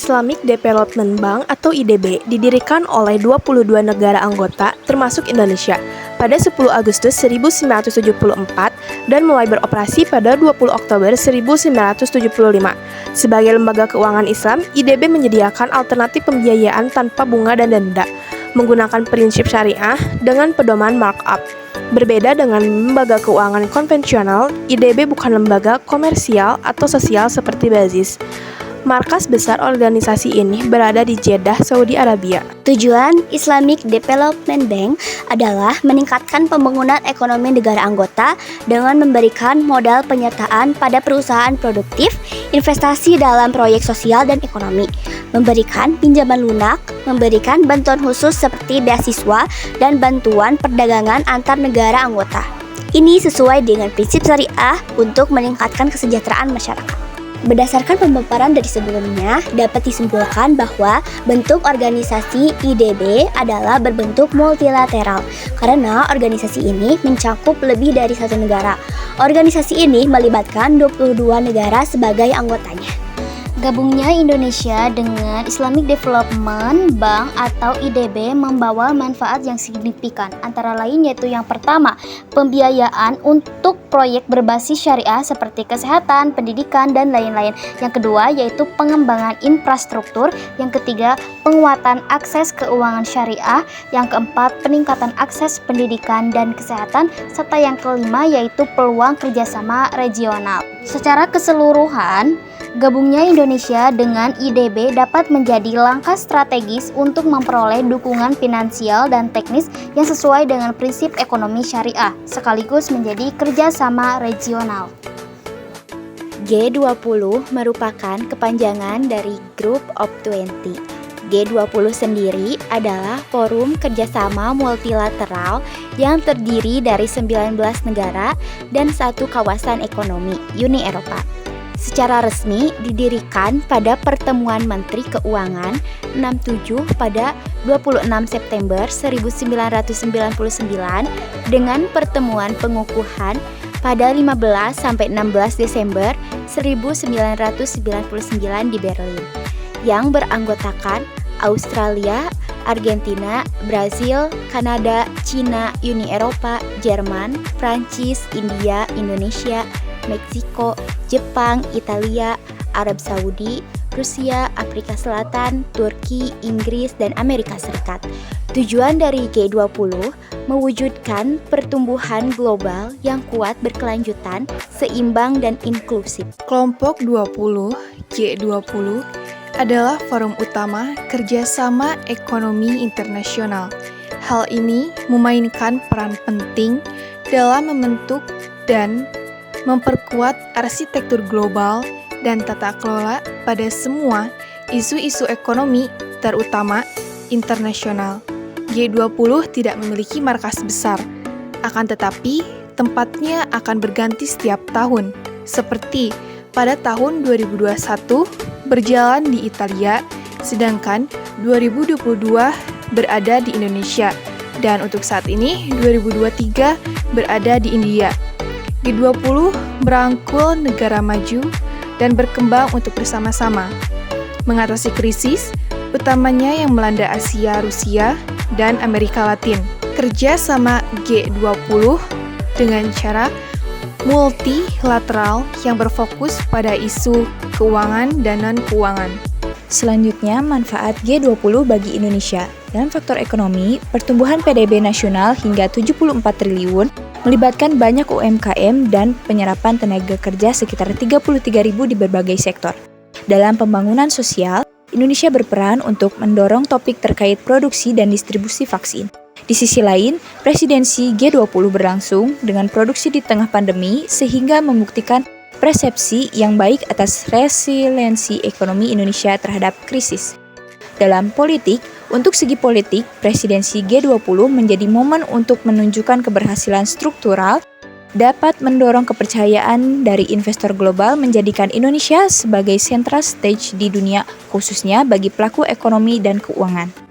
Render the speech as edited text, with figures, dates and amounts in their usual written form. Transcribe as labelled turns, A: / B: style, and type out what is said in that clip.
A: Islamic Development Bank atau IDB didirikan oleh 22 negara anggota termasuk Indonesia pada 10 Agustus 1974 dan mulai beroperasi pada 20 Oktober 1975. Sebagai lembaga keuangan Islam, IDB menyediakan alternatif pembiayaan tanpa bunga dan denda, menggunakan prinsip syariah dengan pedoman markup. Berbeda dengan lembaga keuangan konvensional, IDB bukan lembaga komersial atau sosial seperti BAZIS. Markas besar organisasi ini berada di Jeddah, Saudi Arabia.
B: Tujuan Islamic Development Bank adalah meningkatkan pembangunan ekonomi negara anggota dengan memberikan modal penyertaan pada perusahaan produktif, investasi dalam proyek sosial dan ekonomi, memberikan pinjaman lunak, memberikan bantuan khusus seperti beasiswa dan bantuan perdagangan antar negara anggota. Ini sesuai dengan prinsip syariah untuk meningkatkan kesejahteraan masyarakat. Berdasarkan pemaparan dari sebelumnya, dapat disimpulkan bahwa bentuk organisasi IDB adalah berbentuk multilateral karena organisasi ini mencakup lebih dari satu negara. Organisasi ini melibatkan 22 negara sebagai anggotanya.
C: Gabungnya Indonesia dengan Islamic Development Bank atau IDB membawa manfaat yang signifikan, antara lain yaitu yang pertama, pembiayaan untuk proyek berbasis syariah seperti kesehatan, pendidikan, dan lain-lain. Yang kedua yaitu pengembangan infrastruktur. Yang ketiga, penguatan akses keuangan syariah. Yang keempat, peningkatan akses pendidikan dan kesehatan. Serta yang kelima yaitu peluang kerjasama regional. Secara keseluruhan, gabungnya Indonesia dengan IDB dapat menjadi langkah strategis untuk memperoleh dukungan finansial dan teknis yang sesuai dengan prinsip ekonomi syariah, sekaligus menjadi kerjasama regional.
D: G20 merupakan kepanjangan dari Group of 20. G20 sendiri adalah forum kerjasama multilateral yang terdiri dari 19 negara dan satu kawasan ekonomi, Uni Eropa. Secara resmi didirikan pada pertemuan Menteri Keuangan 67 pada 26 September 1999 dengan pertemuan pengukuhan pada 15-16 Desember 1999 di Berlin yang beranggotakan Australia, Argentina, Brazil, Kanada, Cina, Uni Eropa, Jerman, Prancis, India, Indonesia, Meksiko, Jepang, Italia, Arab Saudi, Rusia, Afrika Selatan, Turki, Inggris, dan Amerika Serikat. Tujuan dari G20 mewujudkan pertumbuhan global yang kuat, berkelanjutan, seimbang, dan inklusif.
A: Kelompok 20, G20, adalah forum utama kerjasama ekonomi internasional. Hal ini memainkan peran penting dalam membentuk dan memperkuat arsitektur global dan tata kelola pada semua isu-isu ekonomi, terutama internasional. G20 tidak memiliki markas besar, akan tetapi tempatnya akan berganti setiap tahun, seperti pada tahun 2021 berjalan di Italia, sedangkan 2022 berada di Indonesia, dan untuk saat ini 2023 berada di India. G20 merangkul negara maju dan berkembang untuk bersama-sama mengatasi krisis, utamanya yang melanda Asia, Rusia, dan Amerika Latin. Kerja sama G20 dengan cara multilateral yang berfokus pada isu keuangan dan non-keuangan.
D: Selanjutnya, manfaat G20 bagi Indonesia. Dalam faktor ekonomi, pertumbuhan PDB nasional hingga 74 triliun, melibatkan banyak UMKM dan penyerapan tenaga kerja sekitar 33.000 di berbagai sektor. Dalam pembangunan sosial, Indonesia berperan untuk mendorong topik terkait produksi dan distribusi vaksin. Di sisi lain, presidensi G20 berlangsung dengan produksi di tengah pandemi sehingga membuktikan persepsi yang baik atas resiliensi ekonomi Indonesia terhadap krisis. Dalam politik, untuk segi politik, presidensi G20 menjadi momen untuk menunjukkan keberhasilan struktural, dapat mendorong kepercayaan dari investor global menjadikan Indonesia sebagai central stage di dunia, khususnya bagi pelaku ekonomi dan keuangan.